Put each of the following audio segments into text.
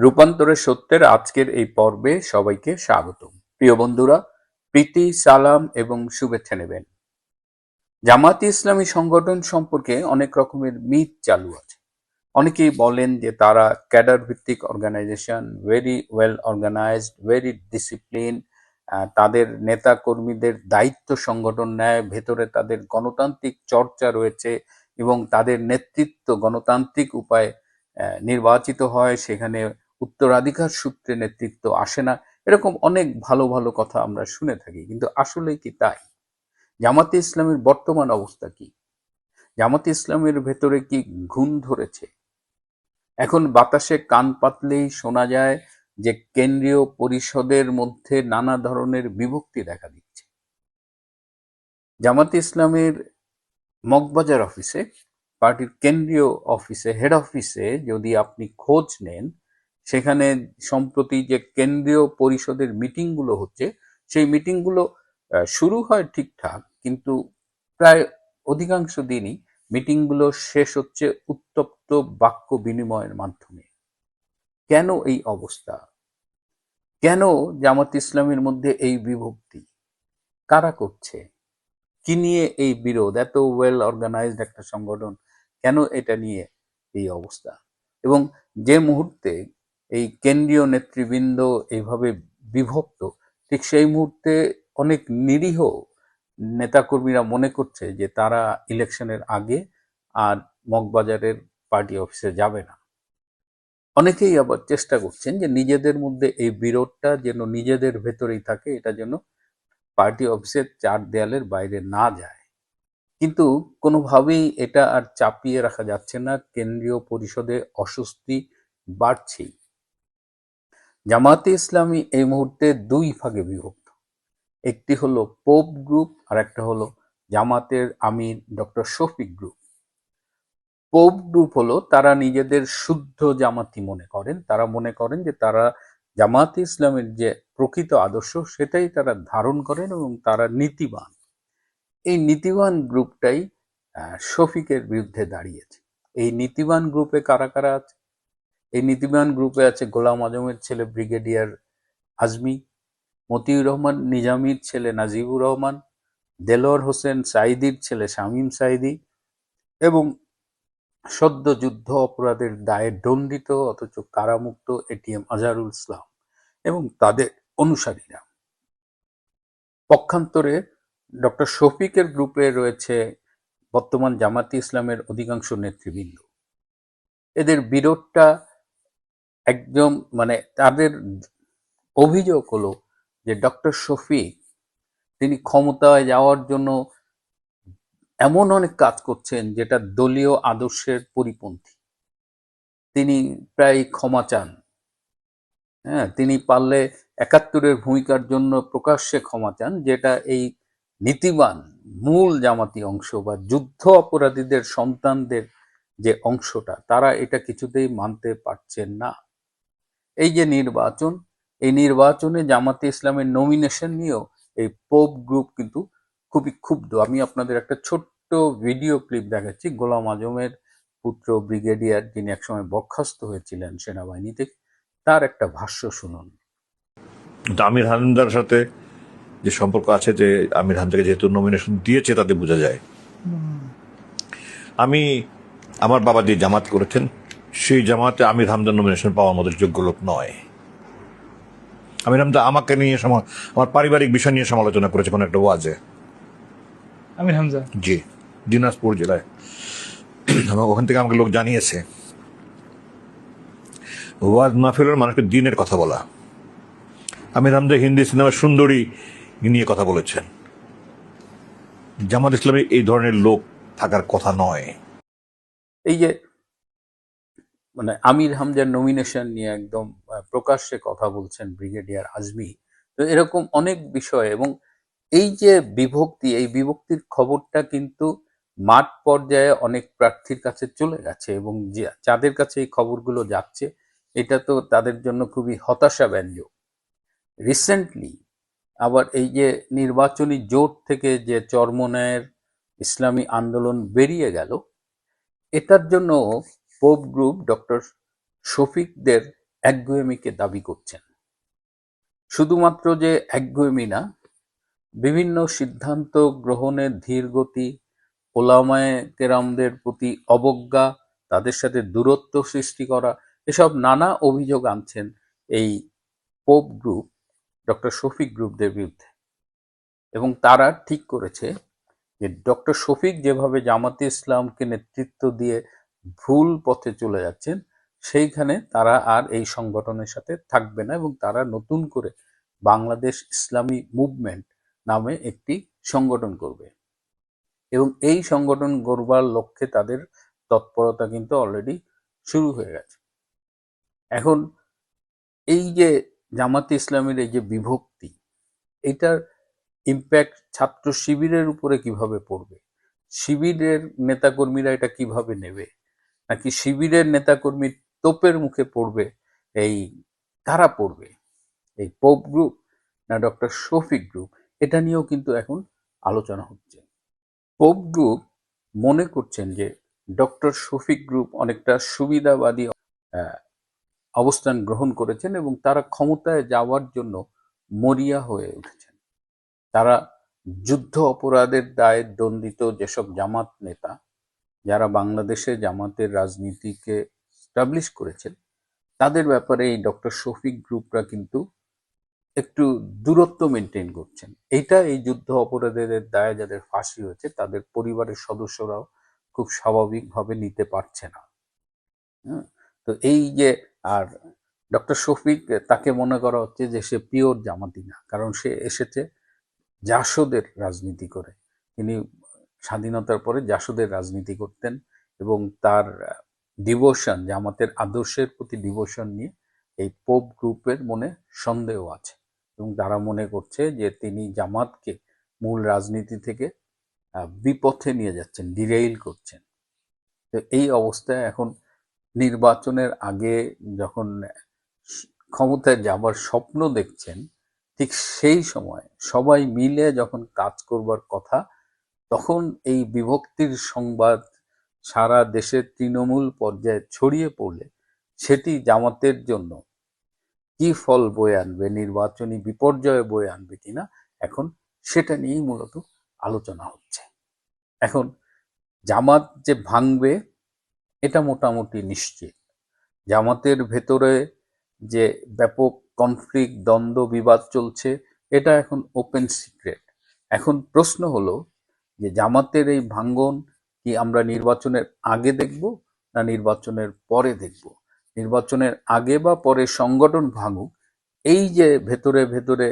রূপান্তরের সত্যের আজকের এই পর্বে সবাইকে স্বাগতম। প্রিয় বন্ধুরা, প্রীতি, সালাম এবং শুভেচ্ছা নেবেন। জামায়াতে ইসলামী সংগঠন সম্পর্কে অনেক রকমের মিথ চালু আছে। অনেকেই বলেন যে তারা ক্যাডার ভিত্তিক organisation, very well organised, very discipline, তাদের নেতা কর্মীদের দায়িত্ব সংগঠন নেয়, ভেতরে তাদের গণতান্ত্রিক চর্চা রয়েছে এবং তাদের নেতৃত্ব গণতান্ত্রিক উপায়ে নির্বাচিত হয়, সেখানে উত্তরাধিকার সূত্রে নেতৃত্ব আসে না। এরকম অনেক ভালো ভালো কথা আমরা শুনে থাকি, কিন্তু আসলে কি তাই? জামাতে ইসলামের বর্তমান অবস্থা কি? জামাতে ইসলামের ভেতরে কি ঘুণ ধরেছে? এখন বাতাসে কান পাতলেই শোনা যায় যে কেন্দ্রীয় পরিষদের মধ্যে নানা ধরনের বিভক্তি দেখা দিচ্ছে। জামাতে ইসলামের মগবাজার অফিসে, পার্টির কেন্দ্রীয় অফিসে, হেড অফিসে যদি আপনি খোঁজ নেন, সেখানে সম্প্রতি যে কেন্দ্রীয় পরিষদের মিটিংগুলো হচ্ছে, সেই মিটিংগুলো শুরু হয় ঠিকঠাক, কিন্তু প্রায় অধিকাংশ দিনই মিটিংগুলো শেষ হচ্ছে উত্তপ্ত বাক্য বিনিময়ের মাধ্যমে। কেন এই অবস্থা? কেন জামাত ইসলামের মধ্যে এই বিভক্তি? কারা করছে? কি নিয়ে এই বিরোধ? এত ওয়েল অর্গানাইজড একটা সংগঠন, কেন এটা নিয়ে এই অবস্থা? এবং যে মুহূর্তে এই কেন্দ্রীয় নেতৃবৃন্দ এইভাবে বিভক্ত, ঠিক সেই মুহূর্তে অনেক নিরীহ নেতাকর্মীরা মনে করছে যে তারা ইলেকশনের আগে আর মগবাজারের পার্টি অফিসে যাবে না। অনেকেই আবার চেষ্টা করছেন যে নিজেদের মধ্যে এই বিরোধটা যেন নিজেদের ভেতরেই থাকে, এটা যেন পার্টি অফিসের চার দেয়ালের বাইরে না যায়। কিন্তু কোনোভাবেই এটা আর চাপিয়ে রাখা যাচ্ছে না। কেন্দ্রীয় পরিষদে অস্বস্তি বাড়ছেই। জামায়াতে ইসলামী এই মুহূর্তে দুই ভাগে বিভক্ত। একটি হলো পোপ গ্রুপ, আর একটা হলো জামাতের আমির doctor Shafiq group. Pope group হলো তারা নিজেদের শুদ্ধ জামাতি মনে করেন। তারা মনে করেন যে তারা জামায়াতে ইসলামের যে প্রকৃত আদর্শ সেটাই তারা ধারণ করেন এবং তারা নীতিবান। এই নীতিবান গ্রুপটাই শফিকের বিরুদ্ধে দাঁড়িয়েছে। এই নীতিবান গ্রুপে কারা কারা আছে? এই নীতিবান গ্রুপে আছে গোলাম আজমের ছেলে ব্রিগেডিয়ার আজমি, মতিউর রহমান নিজামীর ছেলে নাজিবুর রহমান, দেলোয়ার হোসেন সাইদির ছেলে শামীম সাইদি এবং সদ্য যুদ্ধ অপরাধের দায়ে দণ্ডিত অথচ কারামুক্ত এটিএম আজহারুল ইসলাম এবং তাদের অনুসারীরা। পক্ষান্তরে ডক্টর শফিকের গ্রুপে রয়েছে বর্তমান জামায়াতে ইসলামের অধিকাংশ নেতৃবৃন্দ। এদের বিরোধটা একদম তাদের অভিযোগ হলো যে ডক্টর শফিক তিনি ক্ষমতায় যাওয়ার জন্য এমন অনেক কাজ করছেন যেটা দলীয় আদর্শের পরিপন্থী। তিনি প্রায় ক্ষমা চান। তিনি পারলে ৭১-এর ভূমিকার জন্য প্রকাশ্যে ক্ষমা চান, যেটা এই নীতিবান মূল জামাতি অংশ বা যুদ্ধ অপরাধীদের সন্তানদের যে অংশটা, তারা এটা কিছুতেই মানতে পারছেন না। এই যে নির্বাচন, এই নির্বাচনে জামাতে ইসলামের নমিনেশন নিয়েও এই পোপ গ্রুপ কিন্তু খুবই ক্ষুব্ধ। আমি আপনাদের একটা ছোট্ট ভিডিও ক্লিপ দেখাচ্ছি। গোলাম আজমের পুত্র ব্রিগেডিয়ার, যিনি একসময় বরখাস্ত হয়েছিলেন সেনাবাহিনী থেকে, তার একটা ভাষ্য শুনুন। আমির হামজার সাথে যে সম্পর্ক আছে, যে আমির হামজাকে যেহেতু নমিনেশন দিয়েছে তাতে বোঝা যায়। আমার বাবা যে জামাত করেছেন, সেই জামাতে আমির হামজার নমিনেশন পাওয়ার মতো যোগ্য লোক নয়। আমির হামজা আমাকে নিয়ে আমার পারিবারিক বিষয় নিয়ে সমালোচনা করেছে কোন একটা ওয়াজে। আমির হামজা জি, দিনাজপুর জেলায়। ওখান থেকে আমাকে লোক জানিয়েছে, ওয়াজ মাহফিলের মানুষকে দিনের কথা বলা। আমির হামজা হিন্দি সিনেমার সুন্দরী নিয়ে কথা বলেছেন। জামাত ইসলামে এই ধরনের লোক থাকার কথা নয়। এই যে আমির হামজার নমিনেশন নিয়ে একদম প্রকাশ্যে কথা বলছেন ব্রিগেডিয়ার আজমি। তো এরকম অনেক বিষয়, এবং এই যে বিভক্তি, এই বিভক্তির খবরটা কিন্তু মাঠ পর্যায়ে অনেক প্রার্থীর কাছে চলে গেছে, এবং যাদের কাছে এই খবরগুলো যাচ্ছে, এটা তো তাদের জন্য খুবই হতাশাব্যঞ্জক। রিসেন্টলি আবার এই যে নির্বাচনী জোট থেকে যে চরমনায়ের ইসলামী আন্দোলন বেরিয়ে গেল, এটার জন্য পোপ গ্রুপ ডক্টর শফিকদের একগুঁয়েমিকে দাবি করছেন। শুধুমাত্র যে একগুঁয়েমি না, বিভিন্ন সিদ্ধান্ত গ্রহণের ধীরগতি, ওলামায়ে কেরামদের প্রতি অবজ্ঞা, তাদের সাথে দূরত্ব সৃষ্টি করা, এসব নানা অভিযোগ আনছেন এই পোপ গ্রুপ, ডক্টর শফিক গ্রুপদের বিরুদ্ধে। এবং তারা ঠিক করেছে যে ডক্টর শফিক যেভাবে জামাতে ইসলামকে নেতৃত্ব দিয়ে ভুল পথে চলে যাচ্ছেন, সেইখানে তারা আর এই সংগঠনের সাথে থাকবে না এবং তারা নতুন করে বাংলাদেশ ইসলামী মুভমেন্ট নামে একটি সংগঠন করবে। এবং এই সংগঠন গড়বার লক্ষ্যে তাদের তৎপরতা কিন্তু অলরেডি শুরু হয়ে গেছে। এখন এই যে জামাতে ইসলামের এই যে বিভক্তি, এটার ইম্প্যাক্ট ছাত্র শিবিরের উপরে কিভাবে পড়বে, শিবিরের নেতাকর্মীরা এটা কিভাবে নেবে, নাকি শিবিরের নেতাকর্মীর তোপের মুখে পড়বে, এই কারা পড়বে, এই পোপ গ্রুপ না ডক্টর শফিক গ্রুপ, এটা নিয়েও কিন্তু এখন আলোচনা হচ্ছে। পোপ গ্রুপ মনে করছেন যে ডক্টর শফিক গ্রুপ অনেকটা সুবিধাবাদী অবস্থান গ্রহণ করেছেন এবং তারা ক্ষমতায় যাওয়ার জন্য মরিয়া হয়ে উঠেছেন। তারা যুদ্ধ অপরাধের দায়ে দণ্ডিত যেসব জামাত নেতা, যারা বাংলাদেশে জামাতের রাজনীতিকে স্টাবলিশ করেছেন, তাদের ব্যাপারে এই ডক্টর শফিক গ্রুপরা কিন্তু একটু দূরত্ব মেনটেন করছেন। এইটা এই যুদ্ধ অপরাধের দায়ে যাদের ফাঁসি হয়েছে তাদের পরিবারের সদস্যরাও খুব স্বাভাবিকভাবে নিতে পারছে না। তো এই যে, আর ডক্টর শফিক, তাকে মনে করা হচ্ছে যে সে পিওর জামাতি না, কারণ সে এসেছে জাসদের রাজনীতি করে। তিনি স্বাধীনতার পরে জাসদের রাজনীতি করতেন এবং তার ডিভোশন, জামাতের আদর্শের প্রতি ডিভোশন নিয়ে এই পোপ গ্রুপের মনে সন্দেহ আছে এবং তারা মনে করছে যে তিনি জামাতকে মূল রাজনীতি থেকে বিপথে নিয়ে যাচ্ছেন, ডিরেইল করছেন। তো এই অবস্থায় এখন নির্বাচনের আগে যখন ক্ষমতায় যাবার স্বপ্ন দেখছেন, ঠিক সেই সময় সবাই মিলে যখন কাজ করবার কথা, তখন এই বিভক্তির সংবাদ সারা দেশের তৃণমূল পর্যায়ে ছড়িয়ে পড়লে সেটি জামাতের জন্য কি ফল বয়ে আনবে, নির্বাচনী বিপর্যয়ে বয়ে আনবে কিনা, এখন সেটা নিয়েই মূলত আলোচনা হচ্ছে। এখন জামাত যে ভাঙবে এটা মোটামুটি নিশ্চিত। জামাতের ভেতরে যে ব্যাপক কনফ্লিক্ট, দ্বন্দ্ব, বিবাদ চলছে, এটা এখন ওপেন সিক্রেট। এখন প্রশ্ন হলো যে জামাতের এই ভাঙ্গন কি আমরা নির্বাচনের আগে দেখব না নির্বাচনের পরে দেখব? নির্বাচনের আগে বা পরে সংগঠন ভাঙুক, এই যে ভেতরে ভেতরে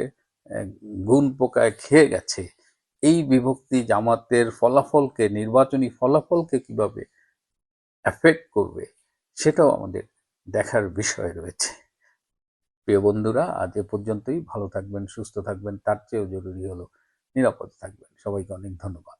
গুণ পোকায় খেয়ে গেছে, এই বিভক্তি জামাতের ফলাফলকে, নির্বাচনী ফলাফলকে কিভাবে এফেক্ট করবে, সেটাও আমাদের দেখার বিষয় রয়েছে। প্রিয় বন্ধুরা, আজ এ পর্যন্তই। ভালো থাকবেন, সুস্থ থাকবেন, তার চেয়েও জরুরি হলো নিরাপদ থাকবেন। সবাইকে অনেক ধন্যবাদ।